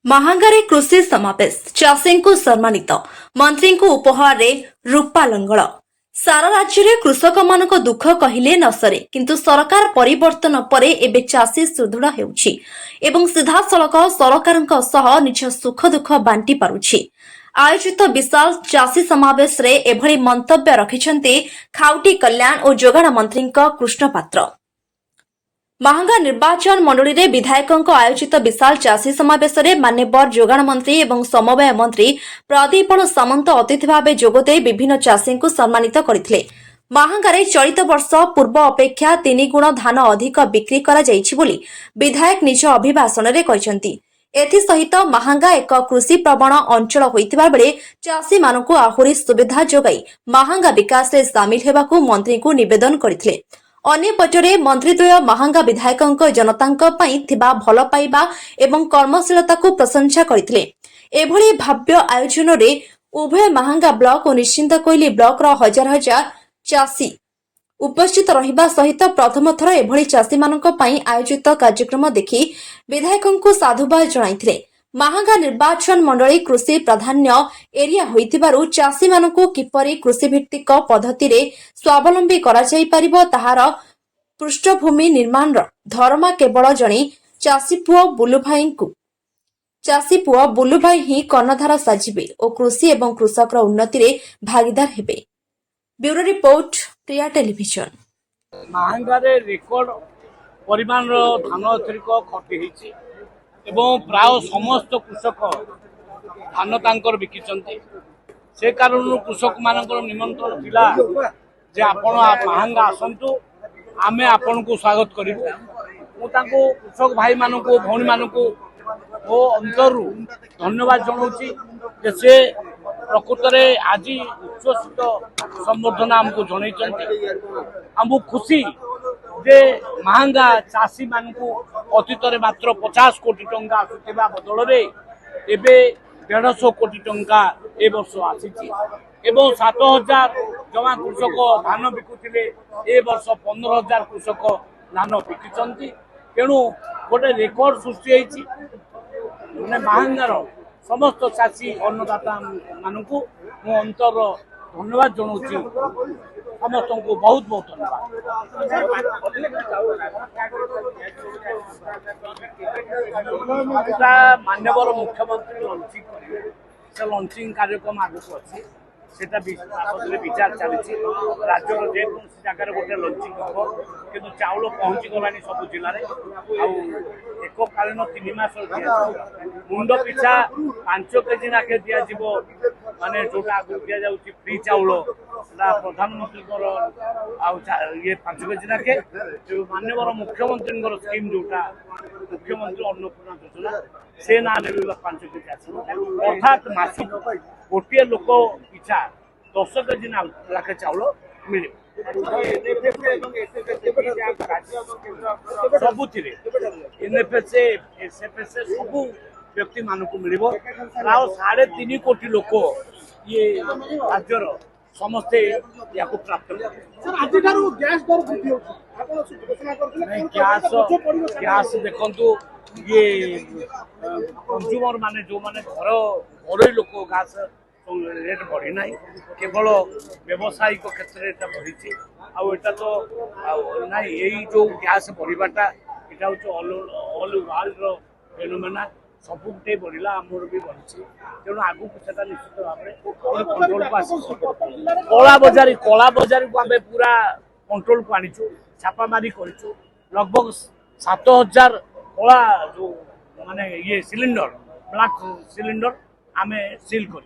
महांगारे कृषि समावेश चाषी को सम्मानित मंत्री को उपहार रूपा लंगल सारा राज्य में कृषक मान दुख कहले न सरे किंतु सरकार परिवर्तन परे एबे चाषी सुदृढ़ हेउछि एवं सीधा सड़क सरकार निज सुख दुख बांटी पारुछि। आयोजित विशाल चाषी समावेश रे एभली मंतव्य रखिछन्ते खाउटी कल्याण और जोगाण मंत्री कृष्ण पात्र। महांगा निर्वाचन मंडली रे विधायकों आयोजित विशाल चाषी समावेश में मान्यवर जोगाण मंत्री एवं समवाय मंत्री प्रदीपन सामंत अतिथि भाव जोगदे विभिन्न चाषी को सम्मानित करथिले। महांगारे चलित वर्ष पूर्व अपेक्षा 3 गुण धान अधिक बिक्री करा जाइछि बोली विधायक निज अभिभाषण में कहते। एसहित महांगा एक कृषि प्रवण अंचल होइतिबा बेले चाषी मानकु आहुरी सुविधा जोगाई महांगा विकास में सामिल हेबाकु मंत्री को निवेदन करथिले। अन्यपटरे मंत्रीद्वय महांगा विधायकों जनता थिबा भल पाइबा एवं कर्मशीलता को प्रशंसा करथिले। एभली भव्य आयोजन रे उभय महांगा ब्लॉक और निश्चिंत कोइली ब्लॉक रो हजार हजार चाषी उपस्थित रहिबा सहित प्रथम थर एभली चाषी मानक पई आयोजित कार्यक्रम देखि विधायकों को साधुवाद जणाइथिले। महांगा निर्वाचन मंडली कृषि प्राधान्य एरिया होइतिबारु चाषी मानकु किपरि कृषि भित्तिक पद्धति रे स्वावलंबी करा जाई परिबो ताहार पृष्ठभूमि निर्माण धर्मा केवल जणे चाषी पुओ बुलु भाई ही कर्णधार साजिबे और कृषि एवं कृषक उन्नति रे भागीदार हेबे। ब्यूरो रिपोर्ट प्रिया टेलीविजन। महांगारे रेकर्ड परिमाण धान अतिरिक्त खटी होइछि एवं प्राय समस्त कृषक धान तांकर बिकिचंती से कारण कृषक मानकर निमंत्रण थिला जे आपण महांगा आसंतु आमे आपण को स्वागत करिबु। मु तांको कृषक भाई मानकु भौणी मानकु ओ अंतरु धन्यवाद जणाउछि जे से प्रकृत रे आज उच्चसित संबर्धना हमको जणाइचंती। हमको खुशी जे महांगा चाषी मानकु अतीत मात्र 50 कोटी टंका आसुथिबा बदल रे एबे 150 कोटी टंका ए वर्ष आसीछि एवं 7000 जमा कृषक धान बिकुथिले ए वर्ष 15000 कृषक धान बिकिचंती। तेणु गोटे रेकर्ड सृष्टि होइछि माने महांगार समस्त चाषी अन्नदाता मानकु मो अंतर धन्यवाद जनाऊँगी। समस्त को बहुत बहुत धन्यवाद। मान्यवर मुख्यमंत्री लंचिंग करेंगे से लंचिंग कार्यक्रम आगक अच्छी से विचार चली राज्य जेकोसी जगह गोटे लंचिंग हम कि चाउल पहुँची गलानी सब जिले में एककालीन 3 मास मुंड पिछा 5 केजी नाखे दिज्व माने जोटा आगे दि जाऊँगी फ्री चाउल प्रधानमंत्री ये 5 केजी नाखे मान्यवर मुख्यमंत्री स्कीम जोटा मुख्यमंत्री अन्नपूर्णा योजना से ना 5 केजी आस अर्थात मासिक गोटे लोक पिछा 10 केजी लाखे चाउल मिले सबुति एनएफएसए एसएफएसए सबू व्यक्ति मानक मिल प्राय 3.5 कोटी लोक ये राज्यर समस्ते या प्राप्त गैस देखु ये कंज्यूमर माने जो माने घर लोक गैस रेट बढ़ी ना केवल व्यावसायिक क्षेत्र में बढ़ी आटा तो ना यही जो गैस बढ़ाटा यहाँ हूँ ऑल वर्ल्ड फेनोमेना सबुटे बढ़ला आमर भी बढ़ी तेणु आगू से निश्चित भाव कंट्रोल को आस कला बजारी को आम पूरा कंट्रोल को आनीचु छापामारी करूँ लगभग 7000 कला जो माने ये सिलिंडर ब्लैक सिलिंडर आम सिल कर।